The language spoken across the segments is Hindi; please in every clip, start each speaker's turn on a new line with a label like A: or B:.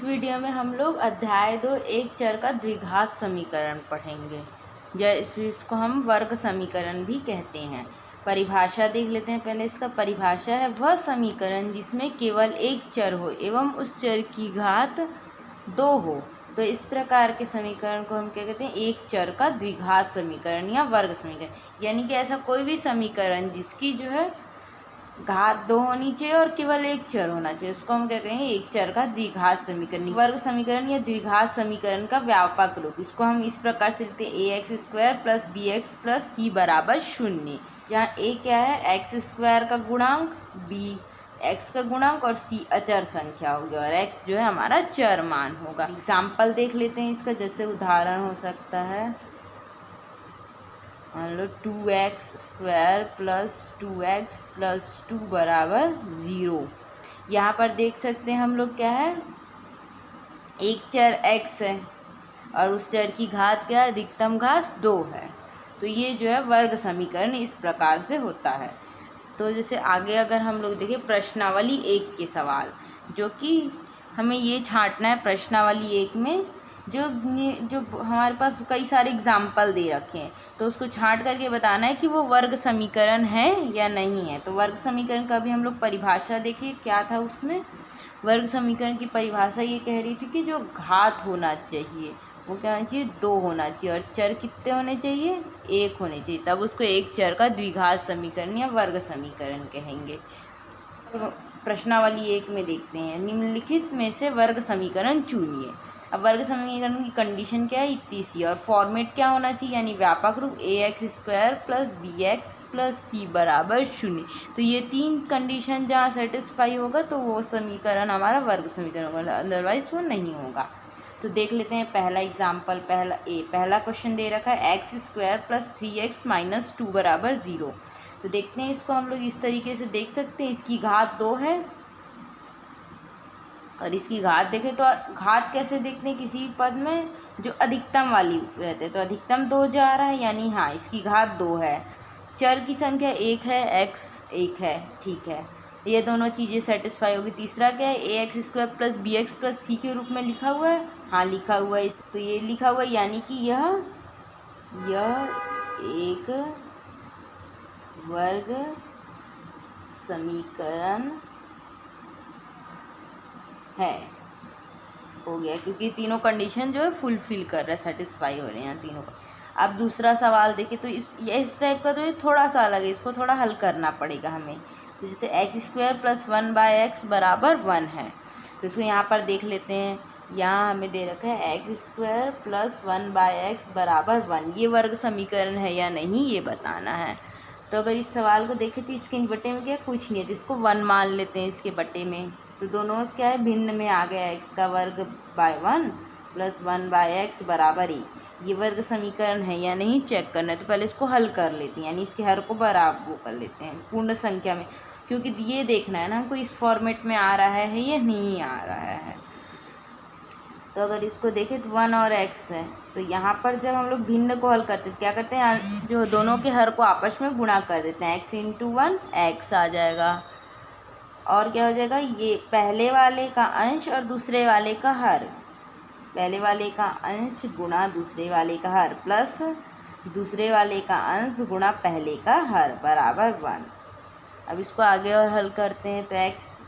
A: इस वीडियो में हम लोग अध्याय 2 एक चर का द्विघात समीकरण पढ़ेंगे। जैसे इसको हम वर्ग समीकरण भी कहते हैं। परिभाषा देख लेते हैं। पहले इसका परिभाषा है वह समीकरण जिसमें केवल एक चर हो एवं उस चर की घात 2 हो। तो इस प्रकार के समीकरण को हम क्या कहते हैं, एक चर का द्विघात समीकरण या वर्ग समीकरण। यानी कि ऐसा कोई भी समीकरण जिसकी जो है घात 2 होनी चाहिए और केवल एक चर होना चाहिए, उसको हम कहते हैं एक चर का द्विघात समीकरण। वर्ग समीकरण या द्विघात समीकरण का व्यापक रूप इसको हम इस प्रकार से लिखते हैं, a x square plus b x plus c बराबर 0, जहाँ ए क्या है एक्स स्क्वायर का गुणांक, बी एक्स का गुणांक और सी अचर संख्या होगी और एक्स जो है हमारा चर मान होगा। एग्जाम्पल देख लेते हैं इसका। जैसे उदाहरण हो सकता है, मान लो 2x square plus 2x plus 2 बराबर 0। यहाँ पर देख सकते हैं हम लोग क्या है, एक चर x है और उस चर की घात क्या है, अधिकतम घात 2 है। तो ये जो है वर्ग समीकरण इस प्रकार से होता है। तो जैसे आगे अगर हम लोग देखें प्रश्नावली 1 के सवाल, जो कि हमें ये छांटना है प्रश्नावली 1 में जो हमारे पास कई सारे एग्जाम्पल दे रखे हैं, तो उसको छांट करके बताना है कि वो वर्ग समीकरण है या नहीं है। तो वर्ग समीकरण का भी हम लोग परिभाषा देखिए क्या था उसमें। वर्ग समीकरण की परिभाषा ये कह रही थी कि जो घात होना चाहिए वो क्या होना चाहिए, 2 होना चाहिए और चर कितने होने चाहिए, 1 होने चाहिए, तब उसको एक चर का द्विघात समीकरण या वर्ग समीकरण कहेंगे। प्रश्नावली 1 में देखते हैं, निम्नलिखित में से वर्ग समीकरण चुनिए। अब वर्ग समीकरण की कंडीशन क्या है, इतनी सी, और फॉर्मेट क्या होना चाहिए, यानी व्यापक रूप a x square plus b x plus c बराबर 0। तो ये 3 कंडीशन जहाँ सेटिस्फाई होगा तो वो समीकरण हमारा वर्ग समीकरण होगा, अदरवाइज वो नहीं होगा। तो देख लेते हैं पहला एग्जाम्पल। पहला क्वेश्चन दे रखा है x square plus 3x minus 2 बराबर 0। तो देखते हैं इसको हम लोग इस तरीके से देख सकते हैं, इसकी घात 2 है और इसकी घात देखें तो घात कैसे देखते हैं, किसी भी पद में जो अधिकतम वाली रहते हैं तो अधिकतम 2 जा रहा है, यानी हाँ इसकी घात 2 है। चर की संख्या 1 है, x 1 है, ठीक है, ये दोनों चीज़ें सेटिस्फाई होगी। तीसरा क्या है, a x square plus b x plus c के रूप में लिखा हुआ है, हाँ लिखा हुआ है, तो ये लिखा हुआ है यानी कि यह एक वर्ग समीकरण है, हो गया, क्योंकि तीनों कंडीशन जो है फुलफिल कर रहा है, सेटिस्फाई हो रहे हैं तीनों का। अब दूसरा सवाल देखिए, तो इस टाइप का तो ये थोड़ा सा अलग है, इसको थोड़ा हल करना पड़ेगा हमें। तो जैसे एक्स स्क्वायर प्लस 1/x बराबर 1 है, तो इसको यहाँ पर देख लेते हैं। यहाँ हमें दे रखा है एक्स स्क्वायर प्लस 1/x बराबर 1, ये वर्ग समीकरण है या नहीं ये बताना है। तो अगर इस सवाल को देखें तो इसके बटे में क्या कुछ नहीं है, तो इसको 1 मान लेते हैं इसके बटे में। तो दोनों क्या है, भिन्न में आ गया, एक्स का वर्ग बाय 1 प्लस 1/x बराबर 1। ये वर्ग समीकरण है या नहीं चेक करना है, तो पहले इसको हल कर लेते हैं, यानी इसके हर को बराबर वो कर लेते हैं पूर्ण संख्या में, क्योंकि ये देखना है ना हमको इस फॉर्मेट में आ रहा है या नहीं आ रहा है। तो अगर इसको देखें तो 1 और x है, तो यहाँ पर जब हम लोग भिन्न को हल करते हैं क्या करते हैं, जो दोनों के हर को आपस में गुणा कर देते हैं, x इंटू 1 x आ जाएगा, और क्या हो जाएगा, ये पहले वाले का अंश और दूसरे वाले का हर, पहले वाले का अंश गुणा दूसरे वाले का हर प्लस दूसरे वाले का अंश गुणा पहले का हर बराबर 1। अब इसको आगे और हल करते हैं, तो एक्स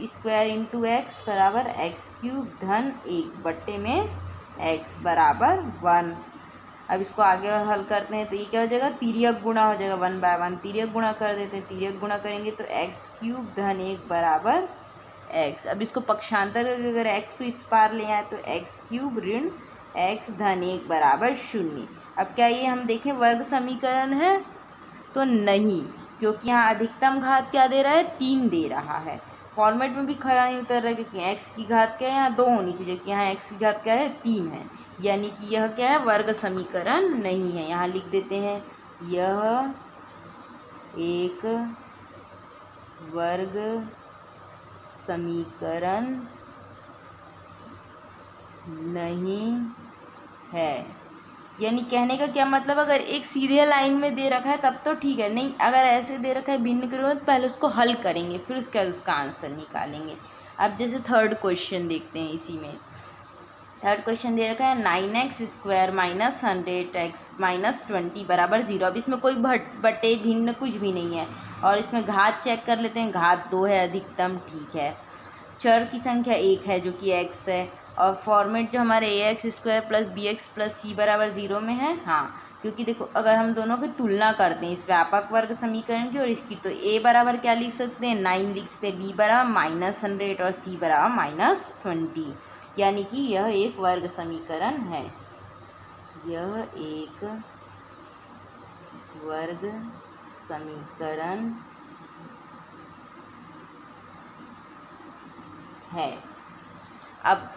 A: स्क्वायर इंटू एक्स बराबर एक्स क्यूब धन 1 बट्टे में एक्स बराबर 1। अब इसको आगे और हल करते हैं, तो ये क्या हो जाएगा, तिर्यक गुणा हो जाएगा, 1/1 तिर्यक गुणा कर देते हैं, तिर्यक गुणा करेंगे तो एक्स क्यूब धन 1 बराबर एक्स। अब इसको पक्षांतर अगर एक्स को इस पार ले आए तो एक्स क्यूब ऋण एक्स धन 1 बराबर 0। अब क्या ये हम देखें वर्ग समीकरण है, तो नहीं, क्योंकि यहाँ अधिकतम घात क्या दे रहा है, 3 दे रहा है। फॉर्मेट में भी खरा नहीं उतर रहा है, क्योंकि x की घात क्या है, यहाँ 2 होनी चाहिए, जबकि यहाँ x की घात क्या है, 3 है, यानी कि यह क्या है, वर्ग समीकरण नहीं है। यहाँ लिख देते हैं यह एक वर्ग समीकरण नहीं है। यानी कहने का क्या मतलब, अगर एक सीधे लाइन में दे रखा है तब तो ठीक है, नहीं अगर ऐसे दे रखा है भिन्न के रूप में, पहले उसको हल करेंगे फिर उसके बाद उसका आंसर निकालेंगे। अब जैसे थर्ड क्वेश्चन देखते हैं, इसी में थर्ड क्वेश्चन दे रखा है 9x² माइनस 100x माइनस 20 बराबर 0। अब इसमें कोई बटे भिन्न कुछ भी नहीं है, और इसमें घात चेक कर लेते हैं। घात 2 है अधिकतम, ठीक है। चर की संख्या 1 है जो कि x है, और फॉर्मेट जो हमारे ax² plus bx plus c बराबर 0 में है। हाँ, क्योंकि देखो अगर हम दोनों की तुलना करते हैं इस व्यापक वर्ग समीकरण की और इसकी, तो a बराबर क्या लिख सकते हैं, 9 लिख सकते हैं, b बराबर -100 और c बराबर -20, यानी कि यह एक वर्ग समीकरण है। यह एक वर्ग समीकरण है। अब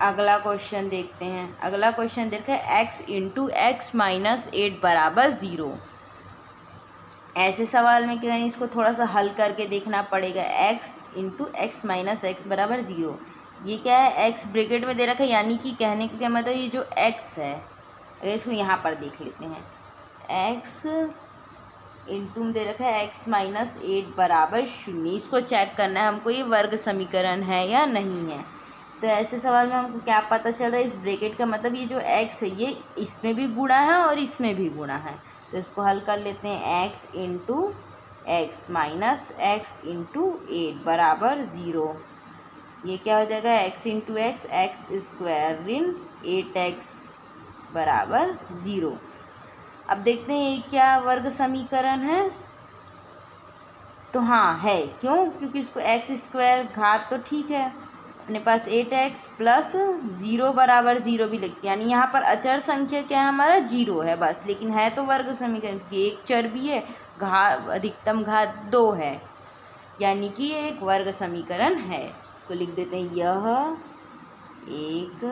A: अगला क्वेश्चन देखते हैं। अगला क्वेश्चन देखते हैं x इंटू एक्स माइनस 8 बराबर 0। ऐसे सवाल में क्या है, इसको थोड़ा सा हल करके देखना पड़ेगा। x into x minus x बराबर 0, ये क्या है, x ब्रैकेट में दे रखा है, यानी कि कहने का क्या मतलब, ये जो x है, अगर इसको यहाँ पर देख लेते हैं, x इंटू में दे रखा है x माइनस 8 बराबर 0। इसको चेक करना है हमको, ये वर्ग समीकरण है या नहीं है। तो ऐसे सवाल में हमको क्या पता चल रहा है, इस ब्रैकेट का मतलब ये जो x है ये इसमें भी गुणा है और इसमें भी गुणा है। तो इसको हल कर लेते हैं, x into x minus x into 8 बराबर 0। ये क्या हो जाएगा, x into x, x square ऋण 8x बराबर 0। अब देखते हैं ये क्या वर्ग समीकरण है। तो हाँ है, क्यों, क्योंकि इसको x² घात तो ठीक है, अपने पास 8x प्लस 0 बराबर 0 भी लिखते हैं, यानी यहाँ पर अचर संख्या क्या है, हमारा 0 है बस, लेकिन है तो वर्ग समीकरण, क्योंकि एक चर भी है, अधिकतम घात 2 है, यानी कि ये एक वर्ग समीकरण है। तो लिख देते हैं, यह एक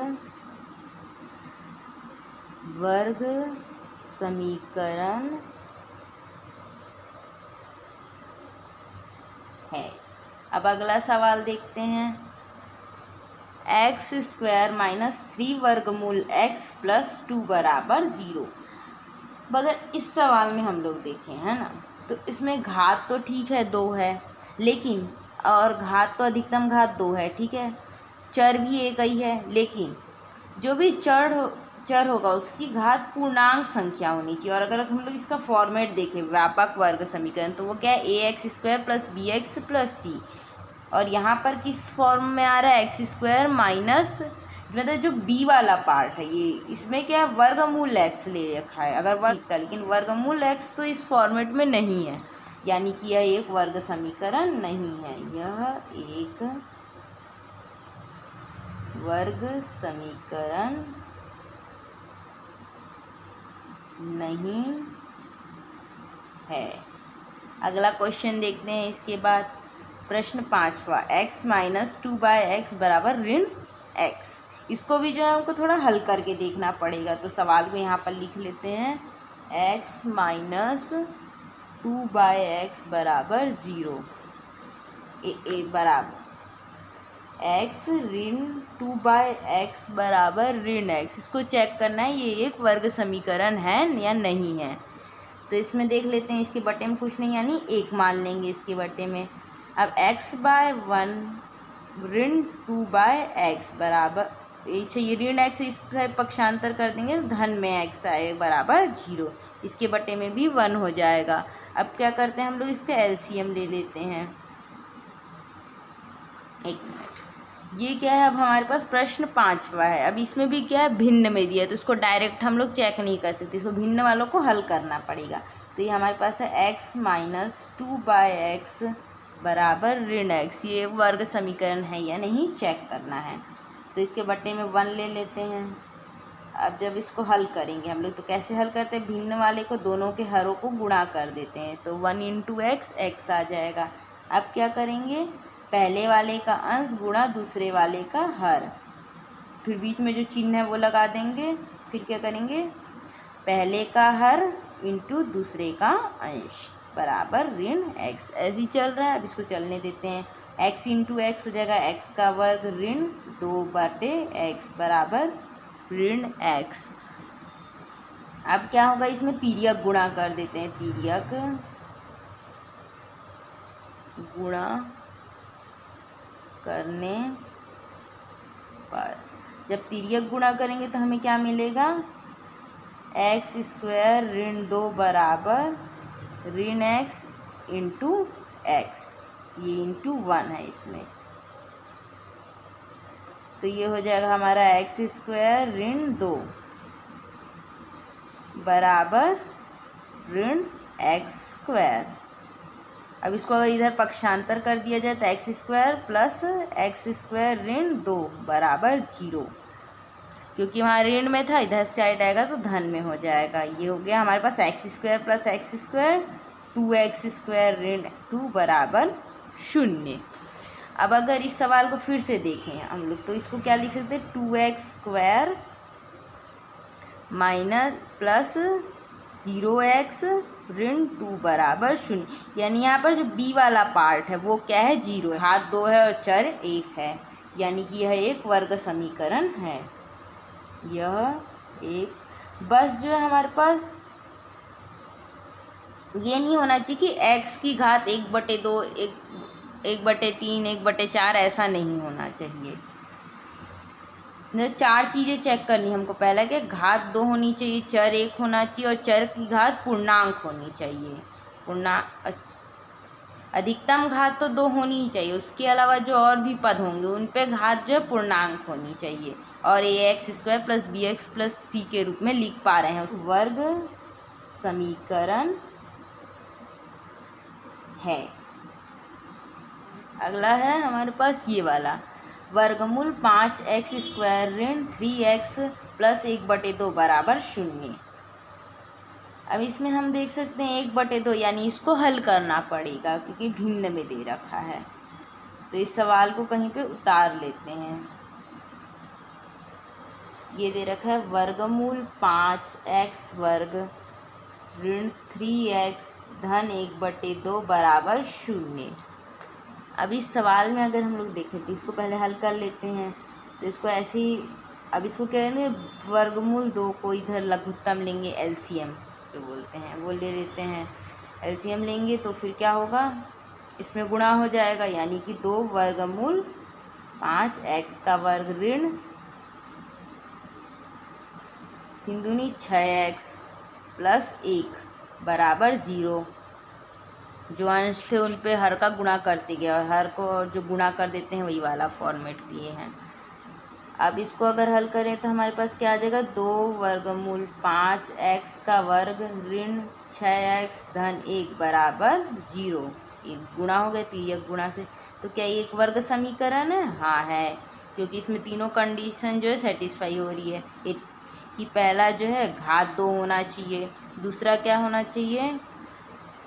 A: वर्ग समीकरण है। अब अगला सवाल देखते हैं, x² माइनस 3 वर्गमूल x प्लस 2 बराबर 0। अगर इस सवाल में हम लोग देखें, है ना, तो इसमें घात तो ठीक है 2 है, लेकिन और घात तो अधिकतम घात 2 है, ठीक है, चर भी एक ही है, लेकिन जो भी चर होगा उसकी घात पूर्णांक संख्या होनी चाहिए। और अगर हम लोग इसका फॉर्मेट देखें व्यापक वर्ग समीकरण, तो वो क्या है, ax² plus bx plus c, और यहाँ पर किस फॉर्म में आ रहा है, x² माइनस, मतलब जो b वाला पार्ट है ये, इसमें क्या है, वर्गमूल x ले रखा है, अगर वर्ग था, लेकिन वर्गमूल x तो इस फॉर्मेट में नहीं है, यानी कि यह एक वर्ग समीकरण नहीं है। यह एक वर्ग समीकरण नहीं है। अगला क्वेश्चन देखते हैं इसके बाद, प्रश्न 5वां, x माइनस 2/x बराबर ऋण x। इसको भी जो है हमको थोड़ा हल करके देखना पड़ेगा। तो सवाल को यहाँ पर लिख लेते हैं, x माइनस 2/x बराबर 0, बराबर x ऋण 2/x बराबर ऋण x। इसको चेक करना है ये एक वर्ग समीकरण है या नहीं है। तो इसमें देख लेते हैं, इसके बटे में कुछ नहीं, यानी 1 मान लेंगे इसके बटे में। अब x/1 ऋण 2/x बराबर, ये ऋण x इस पक्षांतर कर देंगे तो धन में x आए बराबर 0, इसके बटे में भी 1 हो जाएगा। अब क्या करते हैं हम लोग, इसका एलसीएम ले लेते हैं। एक मिनट, ये क्या है, अब हमारे पास प्रश्न 5वां है। अब इसमें भी क्या है, भिन्न में दिया है, तो इसको डायरेक्ट हम लोग चेक नहीं कर सकते, इसको भिन्न वालों को हल करना पड़ेगा। तो ये हमारे पास है x माइनस 2/x बराबर ऋण x, ये वर्ग समीकरण है या नहीं चेक करना है। तो इसके बटे में 1 ले लेते हैं। अब जब इसको हल करेंगे हम लोग, तो कैसे हल करते हैं, भिन्न वाले को दोनों के हरों को गुणा कर देते हैं, तो 1 इंटू x आ जाएगा। अब क्या करेंगे, पहले वाले का अंश गुणा दूसरे वाले का हर, फिर बीच में जो चिन्ह है वो लगा देंगे, फिर क्या करेंगे, पहले का हर इंटू दूसरे का अंश बराबर ऋण x। ऐसे ही चल रहा है, अब इसको चलने देते हैं। x इंटू एक्स हो जाएगा x का वर्ग ऋण 2/x बराबर ऋण x। अब क्या होगा, इसमें तिर्यक गुणा कर देते हैं, तिर्यक गुणा करने पर जब तिर्यक गुणा करेंगे तो हमें क्या मिलेगा, एक्स स्क्वायर ऋण 2 बराबर ऋण एक्स इंटू एक्स, ये इंटू 1 है इसमें, तो ये हो जाएगा हमारा एक्स स्क्वायर ऋण 2 बराबर ऋण एक्स स्क्वायर। अब इसको अगर इधर पक्षांतर कर दिया जाए तो x square plus x square ऋण 2 बराबर 0, क्योंकि वहाँ ऋण में था, इधर साइड आएगा तो धन में हो जाएगा। ये हो गया हमारे पास x square plus x square 2x square ऋण 2 बराबर 0। अब अगर इस सवाल को फिर से देखें हम लोग तो इसको क्या लिख सकते हैं, 2x square minus plus 0x ऋण 2 बराबर 0, यानी यहाँ पर जो b वाला पार्ट है वो क्या है, 0 है, हाथ 2 है और चर 1 है, यानी कि यह एक वर्ग समीकरण है। यह एक, बस जो है हमारे पास ये नहीं होना चाहिए कि x की घात 1/2 1/3 1/4 ऐसा नहीं होना चाहिए। चार चीज़ें चेक करनी हमको, पहला क्या, घात 2 होनी चाहिए, चर 1 होना चाहिए और चर की घात पूर्णांक होनी चाहिए। अधिकतम घात तो 2 होनी ही चाहिए, उसके अलावा जो और भी पद होंगे उन पे घात जो है पूर्णांक होनी चाहिए। और ax square plus bx plus c के रूप में लिख पा रहे हैं उस वर्ग समीकरण है। अगला है हमारे पास ये वाला, वर्गमूल 5x स्क्वायर ऋण 3x प्लस 1/2 बराबर 0। अब इसमें हम देख सकते हैं 1/2, यानी इसको हल करना पड़ेगा क्योंकि भिन्न में दे रखा है, तो इस सवाल को कहीं पे उतार लेते हैं। ये दे रखा है वर्गमूल 5x वर्ग ऋण 3x धन 1/2 बराबर 0। अब इस सवाल में अगर हम लोग देखें तो इसको पहले हल कर लेते हैं, तो इसको ऐसे ही, अब इसको कहेंगे वर्गमूल 2 को इधर लघुत्तम लेंगे, एलसीएम जो बोलते हैं वो ले लेते हैं। एलसीएम लेंगे तो फिर क्या होगा, इसमें गुणा हो जाएगा, यानी कि 2 वर्गमूल 5x का वर्ग ऋण 3 दूनी 6x प्लस 1 बराबर 0। जो अंश थे उन पे हर का गुणा करते गए और हर को जो गुणा कर देते हैं वही वाला फॉर्मेट किए हैं। अब इसको अगर हल करें तो हमारे पास क्या आ जाएगा, 2 वर्गमूल 5x का वर्ग ऋण 6x धन 1 बराबर 0। एक गुणा हो गया तिर्यक गुणा से, तो क्या ये एक वर्ग समीकरण है? हाँ है, क्योंकि इसमें तीनों कंडीशन जो है सेटिस्फाई हो रही है। एक कि पहला जो है घात 2 होना चाहिए, दूसरा क्या होना चाहिए,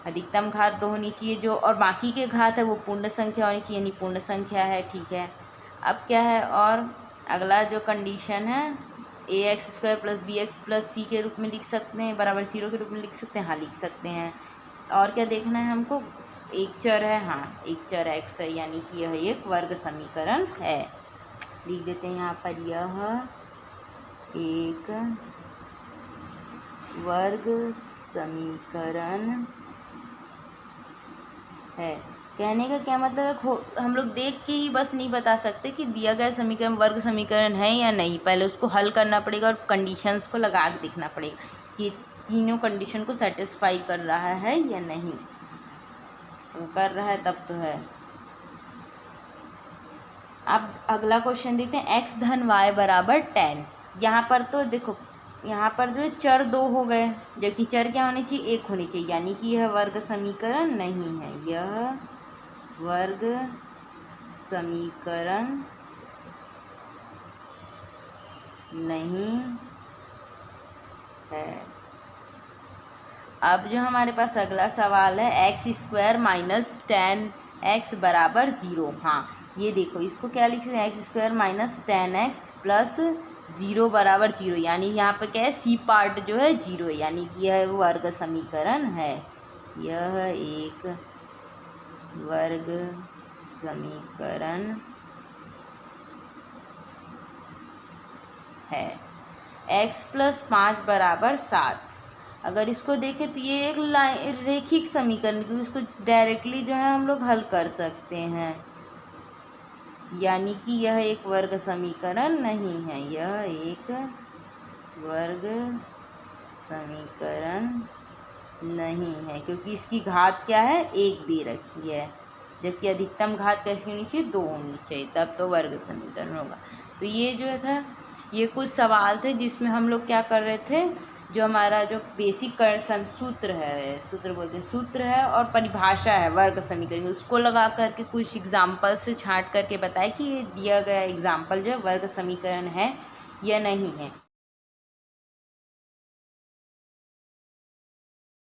A: अधिकतम घात 2 होनी चाहिए, जो और बाकी के घात है वो पूर्ण संख्या होनी चाहिए, यानी पूर्ण संख्या है। ठीक है, अब क्या है, और अगला जो कंडीशन है ax square plus bx plus c के रूप में लिख सकते हैं, बराबर 0 के रूप में लिख सकते हैं, हाँ लिख सकते हैं। और क्या देखना है हमको, एक चर है, हाँ एक चर x है, यानी कि यह एक वर्ग समीकरण है। लिख देते हैं यहाँ पर, यह एक वर्ग समीकरण है। कहने का क्या मतलब है, हम लोग देख के ही बस नहीं बता सकते कि दिया गया समीकरण वर्ग समीकरण है या नहीं, पहले उसको हल करना पड़ेगा और कंडीशंस को लगा के देखना पड़ेगा कि तीनों कंडीशन को सेटिस्फाई कर रहा है या नहीं। वो कर रहा है तब तो है। अब अगला क्वेश्चन देखते हैं, x धन y बराबर 10। यहाँ पर तो देखो, यहाँ पर जो है चर 2 हो गए, जबकि चर क्या होनी चाहिए, 1 होनी चाहिए, यानी कि यह वर्ग समीकरण नहीं है, यह वर्ग समीकरण नहीं है। अब जो हमारे पास अगला सवाल है, एक्स स्क्वायर माइनस 10x बराबर 0। हाँ ये देखो, इसको क्या लिख सकते हैं, x square minus 10x plus 0 बराबर 0, यानी यहाँ पे क्या है, सी पार्ट जो है 0 है, यानी कि यह वर्ग समीकरण है। यह एक वर्ग समीकरण है। x प्लस 5 बराबर 7। अगर इसको देखें तो ये एक रेखिक समीकरण, क्योंकि इसको डायरेक्टली जो है हम लोग हल कर सकते हैं। यानी कि यह एक वर्ग समीकरण नहीं है, यह एक वर्ग समीकरण नहीं है, क्योंकि इसकी घात क्या है, 1 दे रखी है, जबकि अधिकतम घात कैसी होनी चाहिए, 2 होनी चाहिए, तब तो वर्ग समीकरण होगा। तो ये जो था, ये कुछ सवाल थे जिसमें हम लोग क्या कर रहे थे, जो हमारा जो बेसिक सूत्र है, सूत्र बोलते हैं, सूत्र है और परिभाषा है वर्ग समीकरण, उसको लगा करके कुछ एग्जाम्पल से छांट करके बताए कि ये दिया गया एग्जाम्पल जो है वर्ग समीकरण है या नहीं है।